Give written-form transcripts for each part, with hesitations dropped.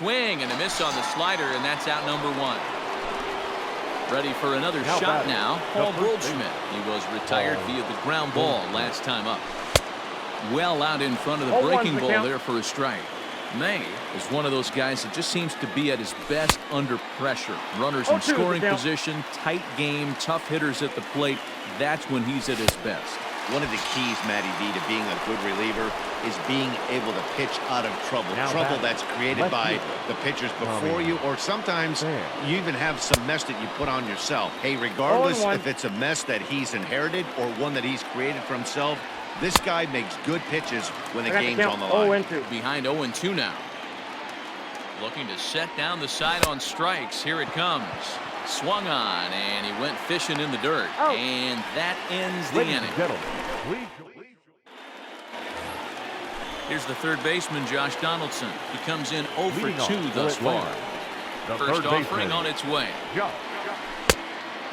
swing and a miss on the slider, and that's out number 1. Ready for another shot now, Paul Goldschmidt. He was retired via the ground ball last time up. Well out in front of the breaking ball there for a strike. May is one of those guys that just seems to be at his best under pressure. Runners in scoring position, tight game, tough hitters at the plate. That's when he's at his best. One of the keys, Matty V, to being a good reliever is being able to pitch out of trouble. Trouble that's created by the pitchers before you, or sometimes you even have some mess that you put on yourself. Hey, regardless if it's a mess that he's inherited or one that he's created for himself, this guy makes good pitches when the game's on the line. Behind 0-2 now. Looking to set down the side on strikes. Here it comes. Swung on, and he went fishing in the dirt. And that ends the inning. Here's the third baseman, Josh Donaldson. He comes in 0 for 2 thus far. First offering on its way.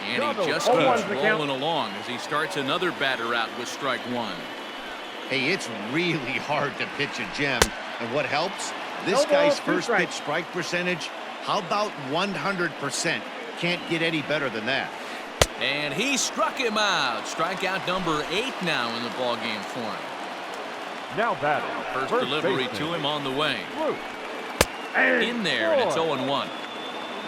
And he just keeps rolling along as he starts another batter out with strike 1. Hey, it's really hard to pitch a gem. And what helps? This guy's first pitch strike percentage, how about 100%? Can't get any better than that. And he struck him out. Strikeout number 8 now in the ballgame for him. Now batting. First delivery to him on the way. In there, and it's 0-1.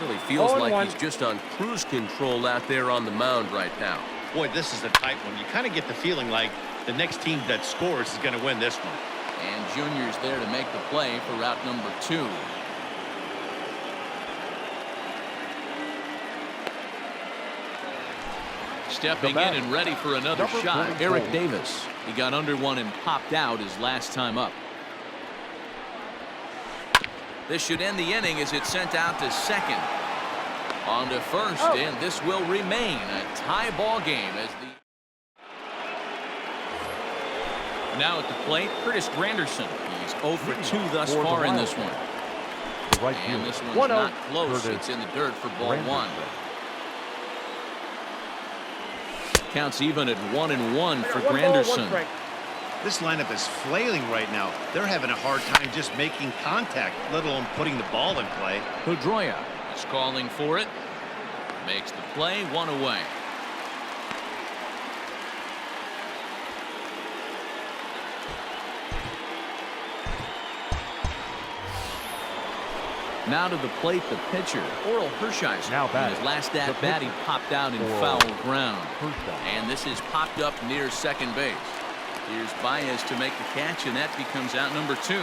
Really feels like he's just on cruise control out there on the mound right now. Boy, this is a tight one. You kind of get the feeling like the next team that scores is going to win this one. And Junior's there to make the play for route number 2. Stepping in and ready for another shot, Eric Davis. He got under one and popped out his last time up. This should end the inning as it's sent out to second. On to first, and this will remain a tie ball game as the... Now at the plate, Curtis Granderson. He's 0 for 2 thus far in this one. And this one's not close. It's in the dirt for ball 1. Counts even at 1-1 for Granderson. This lineup is flailing right now. They're having a hard time just making contact, let alone putting the ball in play. Pedroia is calling for it. Makes the play, 1 away. Now to the plate, the pitcher, Oral Hershiser. Now in his last at bat, he popped out in foul ground. And this is popped up near second base. Here's Baez to make the catch, and that becomes out number 2.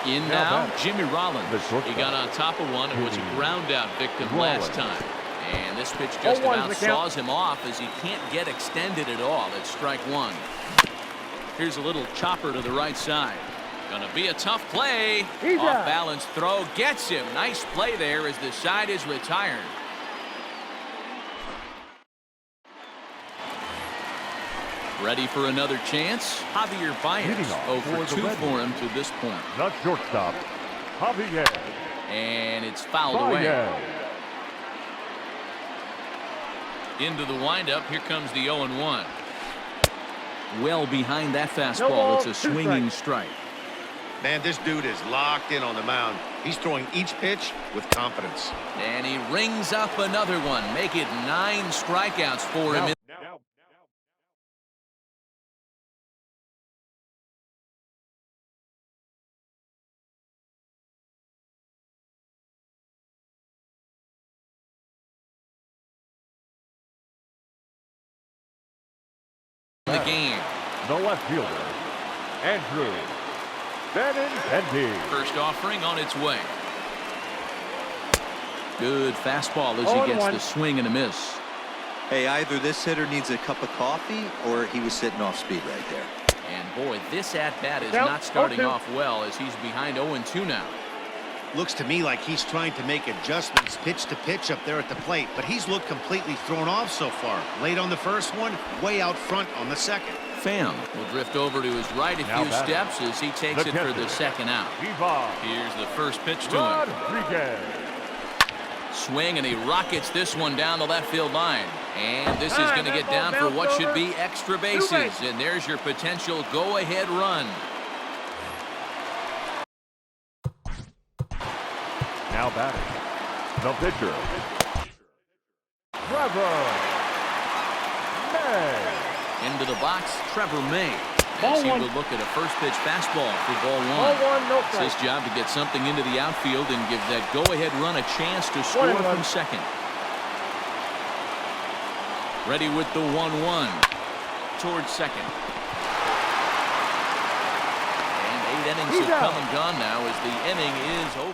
In now, Jimmy Rollins. He got on top of one. It was a ground out victim last time. And this pitch just about saws him off as he can't get extended at all. It's strike 1. Here's a little chopper to the right side. Gonna be a tough play. Off balance throw gets him. Nice play there as the side is retired. Ready for another chance? Javier Baez. 0 for 2 for him to this point. Not shortstop, Javier. And it's fouled away. Into the windup. Here comes the 0-1. Well behind that fastball. It's a swinging strike. Man, this dude is locked in on the mound. He's throwing each pitch with confidence. And he rings up another one. Make it 9 strikeouts for him. The game. The left fielder, Andrew Benintendi. First offering on its way. Good fastball as he gets the swing and a miss. Hey, either this hitter needs a cup of coffee or he was sitting off speed right there. And boy, this at-bat is not starting off well as he's behind 0-2 now. Looks to me like he's trying to make adjustments pitch to pitch up there at the plate, but he's looked completely thrown off so far. Late on the first one, way out front on the second. Pham will drift over to his right a few steps as he takes it for the second out. Here's the first pitch to him. Swing, and he rockets this one down the left field line. And this is going to get down for what should be extra bases. And there's your potential go-ahead run. Now batting, the pitcher, Trevor May. Into the box, Trevor May. Ball As he one. will look at a first pitch fastball for ball Ball one. 1, no It's strike. his job to get something into the outfield and give that go-ahead run a chance to score 1-1. from second. Ready with the 1-1 towards second. And 8 innings He's have out. come and gone now as the inning is over.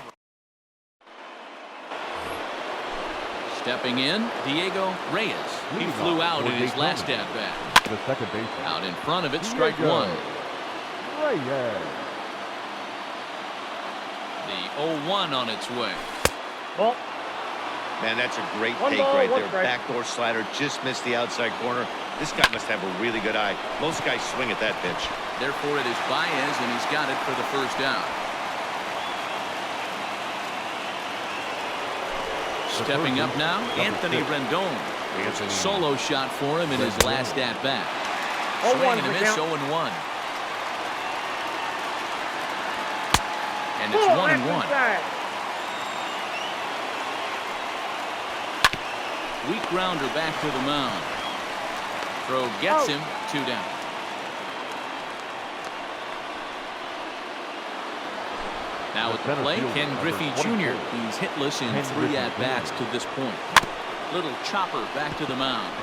Stepping in, Diego Reyes. He flew out in his last at-bat. The second baseman. Out in front of it, strike one. Reyes. The 0-1 on its way. Ball. Man, that's a great One take ball, right one there. strike. Backdoor slider just missed the outside corner. This guy must have a really good eye. Most guys swing at that pitch. Therefore, it is Baez, and he's got it for the first out. Stepping up now, Anthony Rendon. It's a solo shot for him in his last at-bat. 0-1 Swing and a for miss, count. 0-1. And it's 1-1. Weak grounder back to the mound. Throw gets him, 2 down. Now at the plate, Ken Griffey Jr. He's hitless in 3 at-bats to this point. Little chopper back to the mound.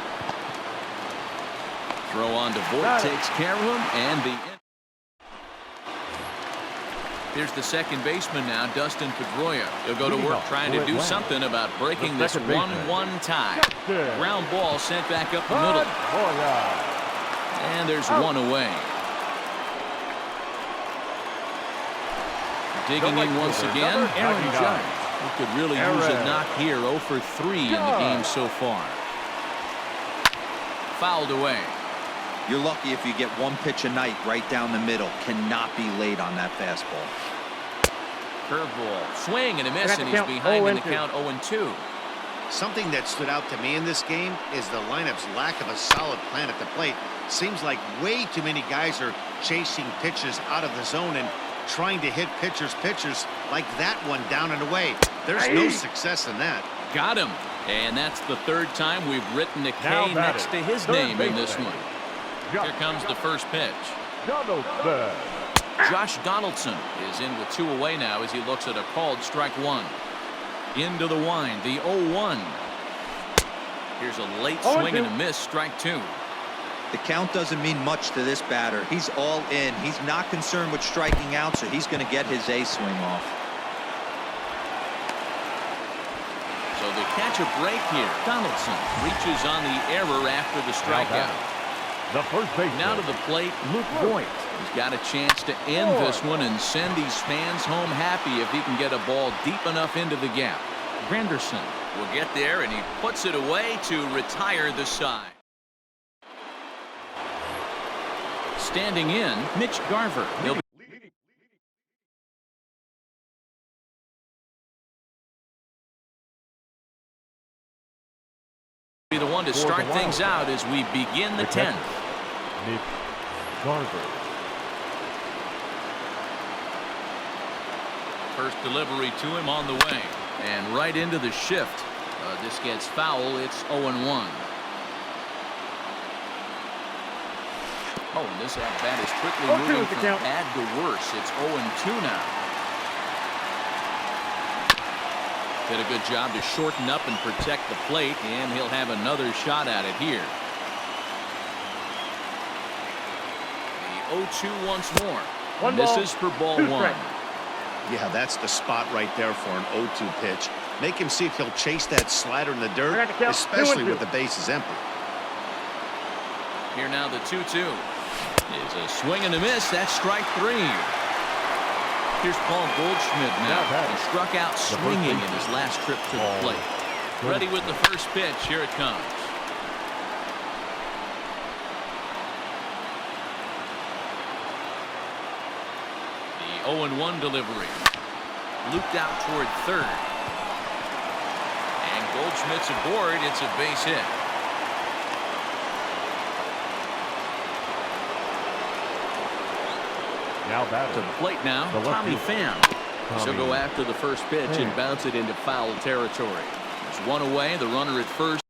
Throw on to Voit, takes care of him, and the... Here's the second baseman now, Dustin Pedroia. He'll go to work trying to do something about breaking this 1-1 tie. Ground ball sent back up the middle. And there's one away. Digging in once again, Aaron Judge. He could really use a knock here. 0 for 3 in the game so far. Fouled away. You're lucky if you get one pitch a night right down the middle. Cannot be late on that fastball. Curveball. Swing and a miss, and he's behind in the count 0-2. Something that stood out to me in this game is the lineup's lack of a solid plan at the plate. Seems like way too many guys are chasing pitches out of the zone and trying to hit pitchers like that one down and away. There's no success in that. Got him. And that's the 3rd time we've written a K next to his name in this one. Here comes the first pitch. Donaldson. Josh Donaldson is in with 2 away now as he looks at a called strike 1. Into the wind, the 0-1. Here's a late swing and a miss, strike 2. The count doesn't mean much to this batter. He's all in. He's not concerned with striking out, so he's going to get his A swing off. So they catch a break here. Donaldson reaches on the error after the strikeout. The first baseman. Now to the plate, Luke Voit. He's got a chance to end this one and send these fans home happy if he can get a ball deep enough into the gap. Granderson will get there, and he puts it away to retire the side. Standing in, Mitch Garver. He'll be the one to start things out as we begin the 10th. Mitch Garver. First delivery to him on the way. And right into the shift. This gets foul. It's 0-1. Oh, and this at-bat is quickly moving from bad to worse. It's 0-2 now. Did a good job to shorten up and protect the plate, and he'll have another shot at it here. The 0-2 once more. And this is for ball 1. Yeah, that's the spot right there for an 0-2 pitch. Make him see if he'll chase that slider in the dirt, especially with the bases empty. Here now the 2-2. Is a swing and a miss. That's strike 3. Here's Paul Goldschmidt now. He struck out swinging in his last trip to the plate. Ready with the first pitch. Here it comes. The 0-1 delivery. Looped out toward third. And Goldschmidt's aboard. It's a base hit. Now batting. To the plate now, Tommy Pham. She'll go after the first pitch and bounce it into foul territory. There's one away. The runner at first.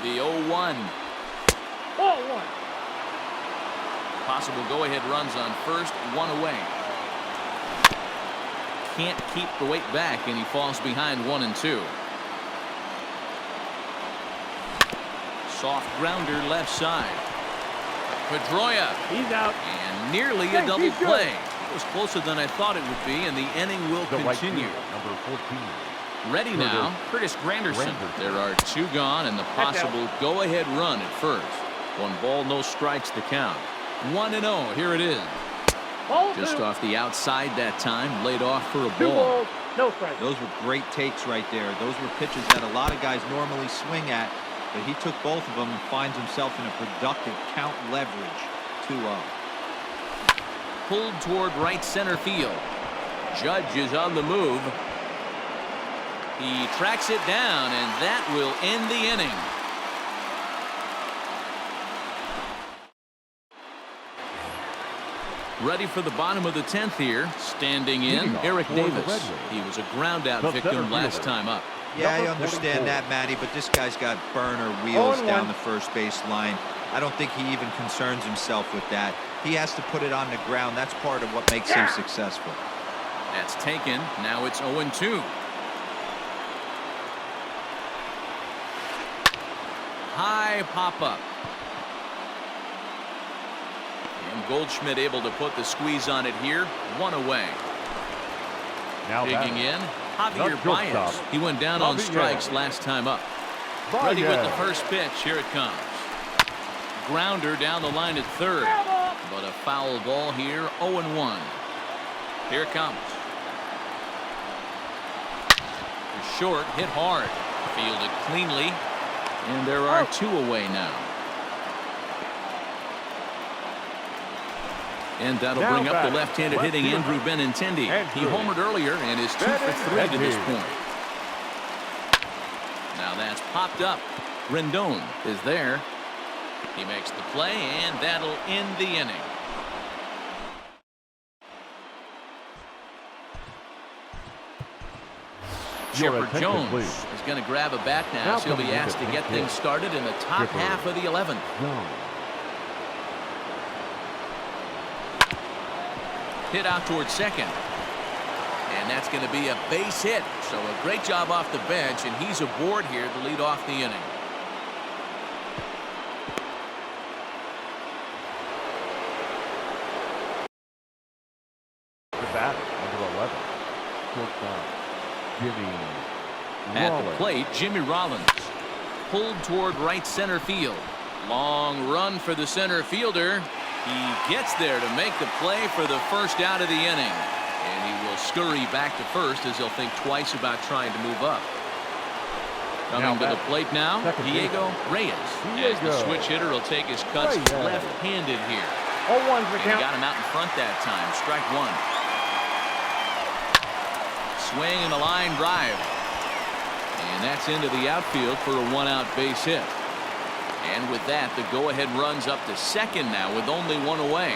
The 0-1. Possible go-ahead runs on first, one away. Can't keep the weight back, and he falls behind 1-2. Soft grounder left side. Pedroia. He's out. And nearly a double play. It was closer than I thought it would be, and the inning will continue. Number 14. Ready now, Curtis Granderson. There are two gone, and the possible go-ahead run at first. 1 ball, no strikes to count. 1-0. Here it is. Just off the outside that time, laid off for a ball. No strikes. Those were great takes right there. Those were pitches that a lot of guys normally swing at, but he took both of them and finds himself in a productive count leverage. 2-0. Pulled toward right center field. Judge is on the move. He tracks it down, and that will end the inning. Ready for the bottom of the 10th here. Standing in, Eric Davis. He was a ground-out victim last time up. Yeah, I understand that, Matty, but this guy's got burner wheels down the first base line. I don't think he even concerns himself with that. He has to put it on the ground. That's part of what makes him successful. That's taken. Now it's 0-2. High pop-up. And Goldschmidt able to put the squeeze on it here. 1 away. Now digging in, Javier Baez. He went down on strikes last time up. Ready with the first pitch. Here it comes. Grounder down the line at third. But a foul ball here. 0-1. Here it comes. Short, hit hard. Fielded cleanly. And there are 2 away now. And that'll bring up the left-handed hitting Andrew Benintendi. He homered earlier and is 2 for 3 to this point. Now that's popped up. Rendon is there. He makes the play, and that'll end the inning. Chipper Jones is going to grab a bat now. He'll be asked to get things started in the top half of the 11th. Hit out towards second. And that's going to be a base hit. So a great job off the bench, and he's aboard here to lead off the inning. The bat, number 11. Shortstop, Jimmy At Rollins. the plate, Jimmy Rollins. Pulled toward right center field. Long run for the center fielder. He gets there to make the play for the first out of the inning. And he will scurry back to first as he'll think twice about trying to move up. Coming to the plate now, Diego Reyes. As the switch hitter will take his cuts left-handed here. 0-1 for And he got him out in front that time. Strike 1. Swing and a line drive. And that's into the outfield for a 1-out base hit. And with that, the go-ahead runs up to second now with only 1 away.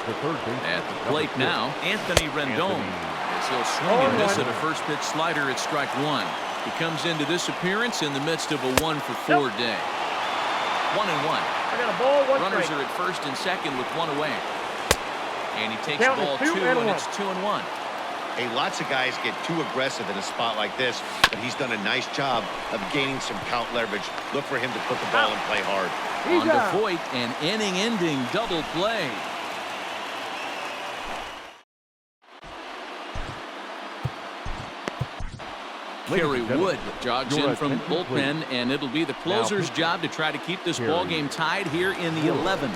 At the plate now, Anthony Rendon. As he'll swing and miss at a first pitch slider at strike 1. He comes into this appearance in the midst of a 1-for-4 day. 1-1. I got a ball, 1 Runners strike. are at first and second with 1 away. And he takes Count ball is 2, 2 and and 1. it's 2-1. Hey, lots of guys get too aggressive in a spot like this, but he's done a nice job of gaining some count leverage. Look for him to put the ball and play hard. On to Voit, an inning-ending double play. Kerry Wood jogs in from the bullpen, and it'll be the closer's job to try to keep this ball game tied here in the 11th.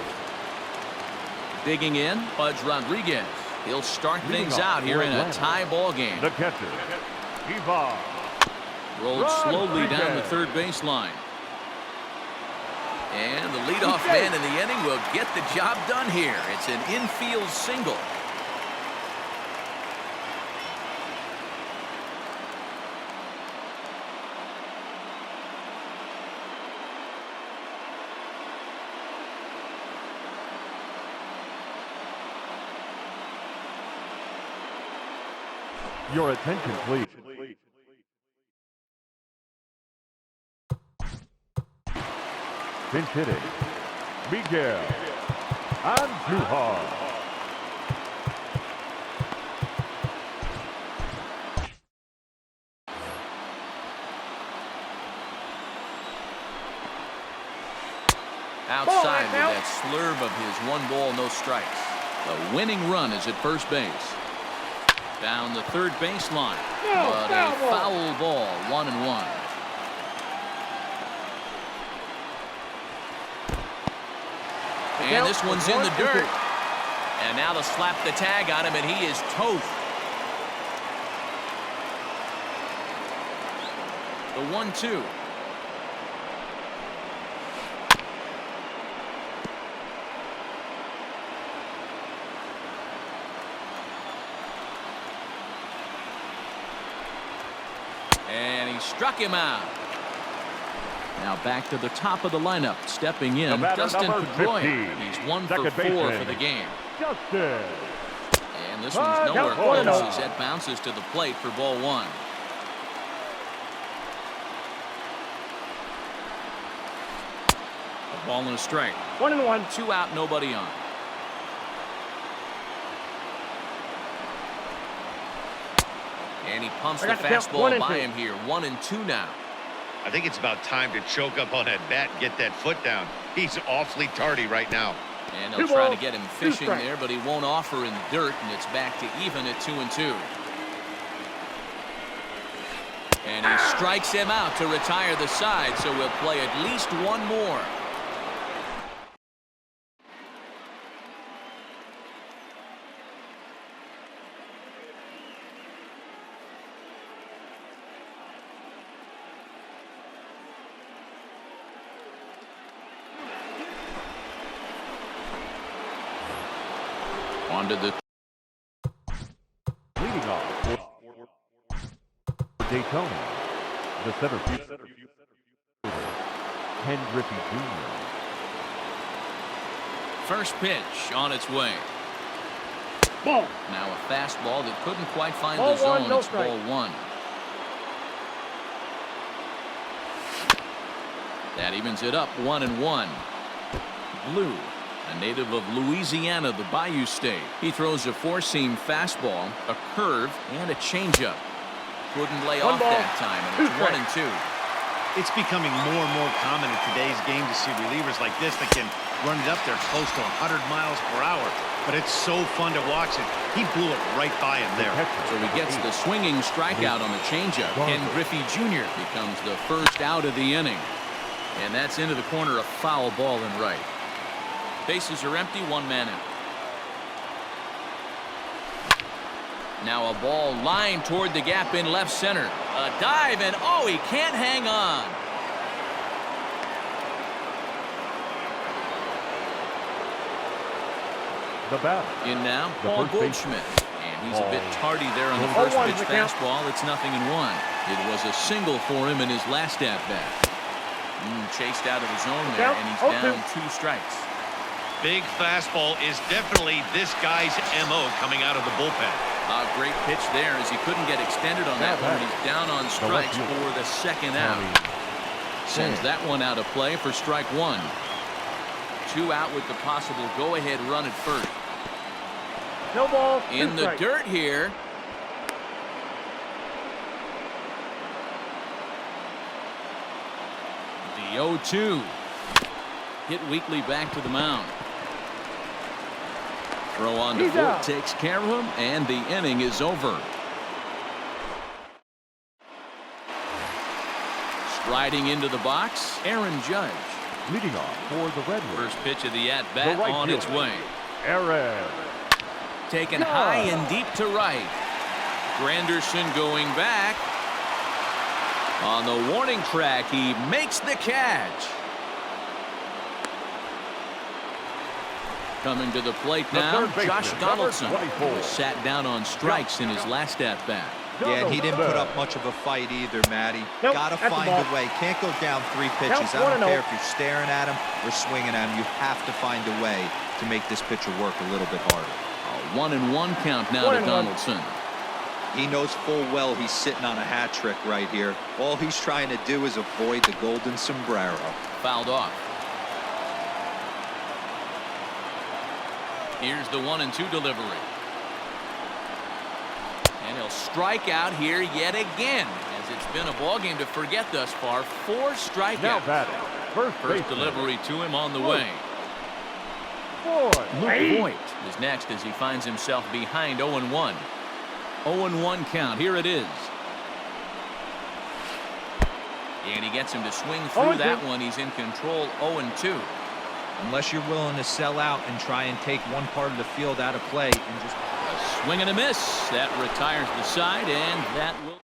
Digging in, Pudge Rodriguez. He'll start things out here in a tie ball game. The catcher, Eva. Rolled slowly down the third baseline. And the leadoff man in the inning will get the job done here. It's an infield single. Your attention, please. Pinch hitting, Miguel Andujar. Outside with that slurve of his 1 ball, no strikes. The winning run is at first base. Down the third baseline. But a foul ball, 1-1. And this one's in the dirt. And now to slap the tag on him, and he is toast. The 1-2. And he struck him out. Now back to the top of the lineup. Stepping in, Dustin Pedroia. He's 1 for 4 for the game. Justin. And this one's nowhere close as that bounces to the plate for ball 1. A ball and a strike. 1-1. 2 out, nobody on. And he pumps the fastball by him here. 1-2 now. I think it's about time to choke up on that bat and get that foot down. He's awfully tardy right now. And they'll try to get him fishing there, but he won't offer in the dirt, and it's back to even at 2-2. And he strikes him out to retire the side, so we'll play at least one more. On to the leading off for Daytona, the center fielder, Ken Griffey Jr. First pitch on its way. Ball. Now a fastball that couldn't quite find Ball the zone. one, no It's strike. ball 1. That evens it up 1-1. Blue, a native of Louisiana, the Bayou State. He throws a 4-seam fastball, a curve, and a changeup. Couldn't lay off that time, and it's 1-2. It's becoming more and more common in today's game to see relievers like this that can run it up there close to 100 miles per hour. But it's so fun to watch it. He blew it right by him there. So he gets the swinging strikeout on the changeup. Ken Griffey Jr. becomes the first out of the inning. And that's into the corner, a foul ball and right. Bases are empty, 1 man out. Now a ball lined toward the gap in left center. A dive, and oh, he can't hang on. The batter. In now, The Paul first baseman. Goldschmidt. And he's a bit tardy there on the first pitch fastball. It's 0-1. It was a single for him in his last at-bat. Chased out of the zone there, and he's down 2 strikes. Big fastball is definitely this guy's MO coming out of the bullpen. A great pitch there as he couldn't get extended on that one. He's down on strikes for the second out. Sends that one out of play for strike 1. 2 out with the possible go-ahead run at first. No ball. In the dirt here. The 0-2. Hit weakly back to the mound. Throw on to Vogt takes care of him, and the inning is over. Striding into the box, Aaron Judge. Leading off for the Red Wings. First pitch of the at-bat on its way. Aaron. Taken high and deep to right. Granderson going back. On the warning track, he makes the catch. Coming to the plate now, Josh Donaldson, who was sat down on strikes in his last at-bat. Yeah, and he didn't put up much of a fight either, Matty. Nope, Got to that's the find ball. a way. Can't go down 3 pitches. Count I don't 1-0. care if you're staring at him or swinging at him. You have to find a way to make this pitcher work a little bit harder. A 1-1 count now to 1-1. Donaldson. He knows full well he's sitting on a hat trick right here. All he's trying to do is avoid the golden sombrero. Fouled off. Here's the 1-2 delivery. And he'll strike out here yet again, as it's been a ball game to forget thus far. 4 Now strikeouts. batting. First baseman. delivery to him on the way. Luke Voigt is next as he finds himself behind 0-1. 0-1 count. Here it is. And he gets him to swing through 0-2. that one. He's in control. 0-2. Unless you're willing to sell out and try and take one part of the field out of play and just... A swing and a miss. That retires the side, and that will...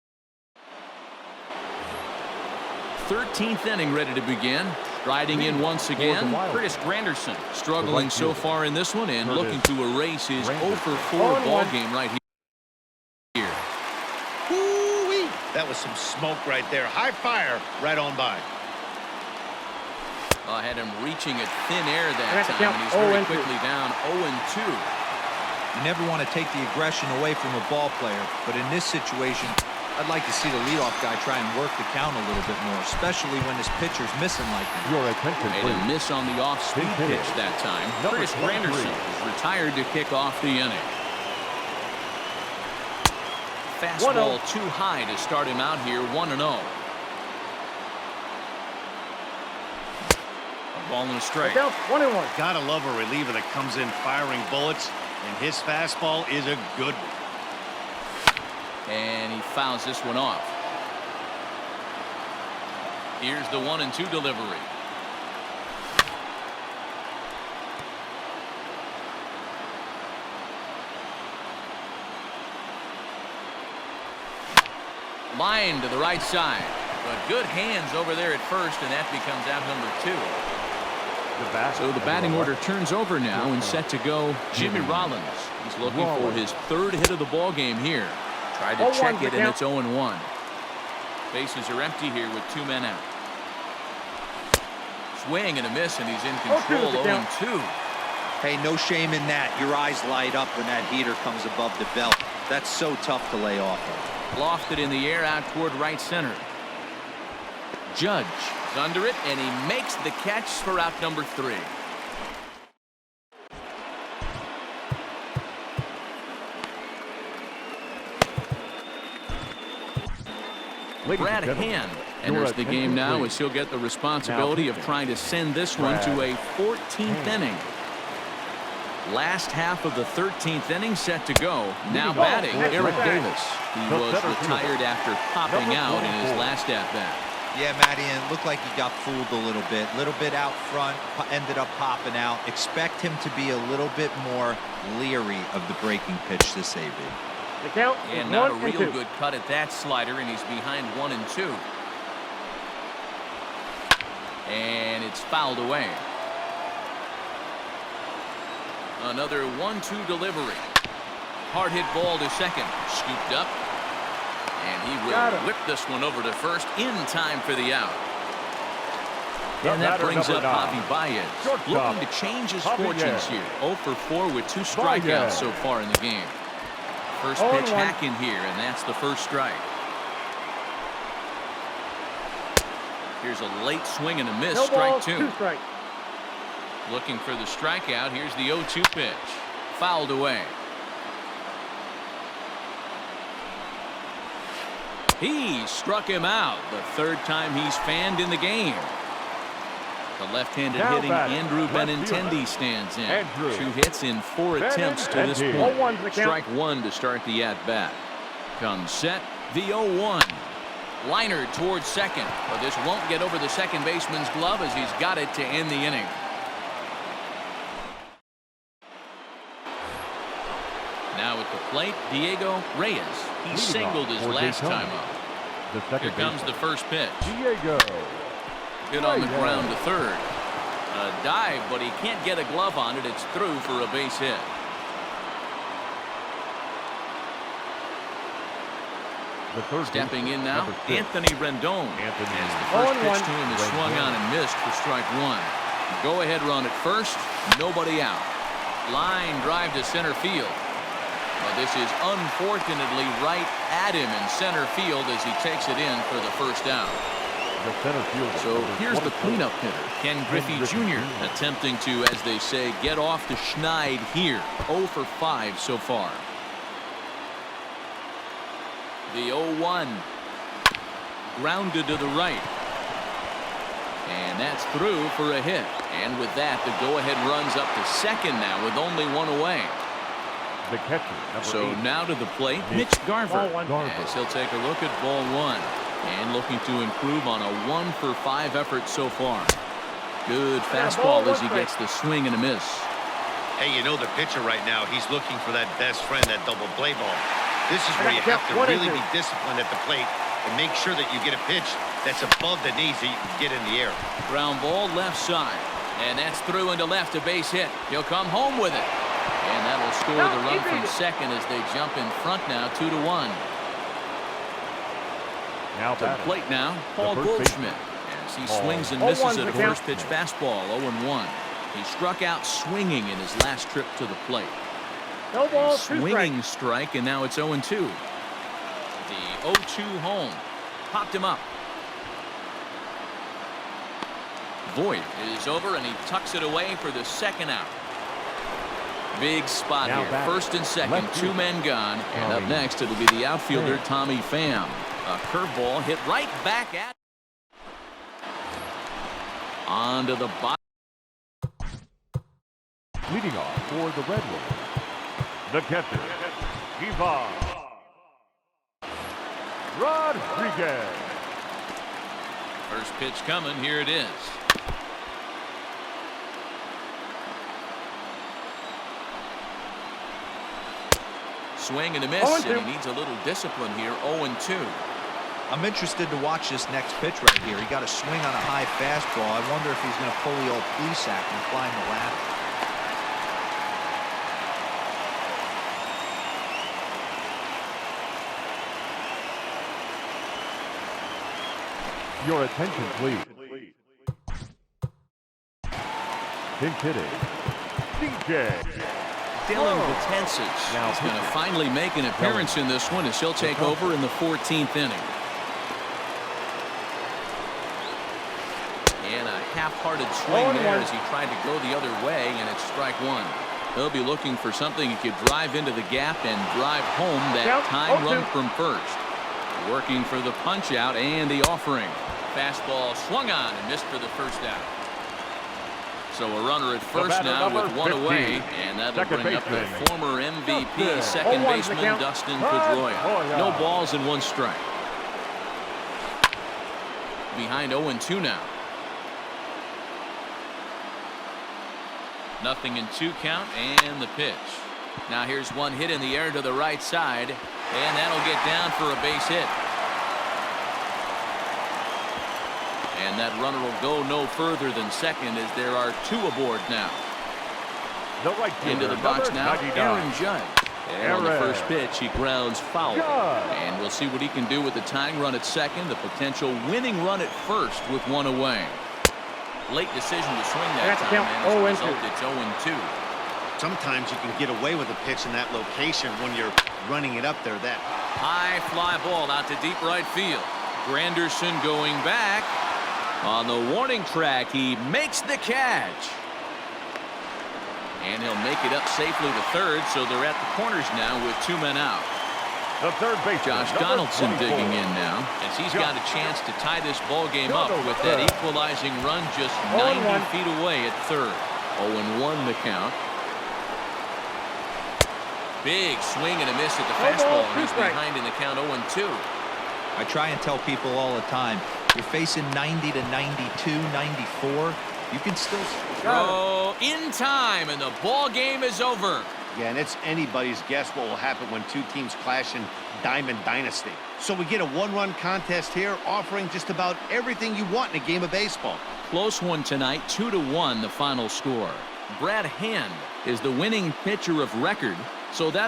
13th inning ready to begin. Riding in once again, Curtis Granderson struggling so far in this one and looking to erase his 0-4 ball game right here. Woo-wee. That was some smoke right there. High fire right on by. I had him reaching at thin air that That's time, and he's very 0-2. quickly down 0-2. You never want to take the aggression away from a ball player, but in this situation, I'd like to see the leadoff guy try and work the count a little bit more, especially when his pitcher's missing like that. Your attention, Made a please. miss on the off-speed Big hit. pitch that time. Number Curtis 23. Granderson is retired to kick off the inning. Fastball too high to start him out here, 1-0. A ball and a strike. Count 1-1. Gotta love a reliever that comes in firing bullets, and his fastball is a good one. And he fouls this one off. Here's the 1-2 delivery. Line to the right side, but good hands over there at first, and that becomes out number 2. So the batting order turns over now and set to go Jimmy Rollins. He's looking for his 3rd hit of the ball game here. Tried to 0-1 check it, and count. it's 0-1. Bases are empty here with 2 men out. Swing and a miss, and he's in control. 0-2. Hey, no shame in that. Your eyes light up when that heater comes above the belt. That's so tough to lay off of. Lofted in the air out toward right center. Judge is under it, and he makes the catch for out number 3. Brad Hand enters the game now as he'll get the responsibility of trying to send this one to a 14th inning. Last half of the 13th inning set to go. Now batting, Eric Davis. He was retired after popping out in his last at-bat. Yeah, Matty, and it looked like he got fooled a little bit out front, ended up popping out. Expect him to be a little bit more leery of the breaking pitch this AB. The count is And not a 1-2. real good cut at that slider, and he's behind 1-2. And it's fouled away. Another 1-2 delivery. Hard hit ball to second. Scooped up. And he will whip this one over to first in time for the out. And that brings up Javi Baez. Looking to change his fortunes here. 0-for-4 with 2 strikeouts so far in the game. First pitch hack in here, and that's the first strike. Here's a late swing and a miss. No Strike balls, 2. 2 strikes. Looking for the strikeout. Here's the 0-2 pitch. Fouled away. He struck him out. The 3rd time he's fanned in the game. The left-handed hitting Andrew Benintendi stands in. 2 hits in 4 attempts to this point. 0-1 to the count. Strike 1 to start the at-bat. Comes set, the 0-1. Liner towards second, but this won't get over the second baseman's glove as he's got it to end the inning. Now at the plate, Diego Reyes. He singled his last time up. Here comes the first pitch. Diego. Hit on the ground to third. A dive, but he can't get a glove on it. It's through for a base hit. Stepping in now, Anthony Rendon. As the first pitch to him is swung on and missed for strike one. Go ahead run at first, nobody out. Line drive to center field. Well, this is unfortunately right at him in center field as he takes it in for the first out. So here's the cleanup hitter, Ken Griffey Jr. attempting to, as they say, get off the schneid here. 0 for 5 so far. The 0-1 grounded to the right. And that's through for a hit. And with that, the go-ahead runs up to second now with only one away. The catcher, so 8. Now to the plate, Mitch Garver. As he'll take a look at ball one. And looking to improve on a 1 for 5 effort so far. Good fastball as he gets the swing and a miss. Hey, you know the pitcher right now, he's looking for that best friend, that double play ball. This is where you have to really be disciplined at the plate and make sure that you get a pitch that's above the knees that you can get in the air. Ground ball left side. And that's through into left, a base hit. He'll come home with it. And that'll score the run from second as they jump in front now, 2-1. Now to the plate now, Paul Goldschmidt. As he swings and misses at a first pitch fastball, 0-1. He struck out swinging in his last trip to the plate. No ball, swinging strike, and now it's 0-2. The 0-2 home. Popped him up. Voit is over, and he tucks it away for the second out. Big spot now here. First and second, two men gone. And up next, it'll be the outfielder, Tommy Pham. A curveball hit right back at. Onto the bottom. Leading off for the Red Wings, the catcher, Ivan Rodriguez. First pitch coming. Here it is. Swing and a miss, and he needs a little discipline here. 0-2. I'm interested to watch this next pitch right here. He got a swing on a high fastball. I wonder if he's going to pull the old Plesac and climb the ladder. Your attention, please. Pinch hitting, DJ Dylan Betances now is going to finally make an appearance in this one as he'll take over in the 14th inning. And a half-hearted swing there as he tried to go the other way, and it's strike one. He'll be looking for something he could drive into the gap and drive home that time run from first. Working for the punch out and the offering. Fastball swung on and missed for the first out. So a runner at first now with one away, and that'll bring up the former MVP second baseman Dustin Pedroia. No balls and one strike. Behind 0-2 now. 0-2 count and the pitch. Now here's one hit in the air to the right side, and that'll get down for a base hit. And that runner will go no further than second as there are two aboard now. The right into the box now, Aaron Judge. And on the first pitch, he grounds foul. And we'll see what he can do with the tying run at second, the potential winning run at first with one away. Late decision to swing that time, and as a result, it's 0-2. Sometimes you can get away with a pitch in that location when you're running it up there. That high fly ball out to deep right field. Granderson going back. On the warning track, he makes the catch. And he'll make it up safely to third, so they're at the corners now with two men out. The third base, Josh Donaldson digging in now, as he's got a chance to tie this ball game up with that equalizing run just 90 feet away at third. 0-1 the count. Big swing and a miss at the fastball, and he's behind in the count 0-2. I try and tell people all the time, you're facing 90 to 92, 94. You can still throw in time, and the ball game is over. Yeah, and it's anybody's guess what will happen when two teams clash in Diamond Dynasty. So we get a one-run contest here, offering just about everything you want in a game of baseball. Close one tonight, 2-1 the final score. Brad Hand is the winning pitcher of record, so that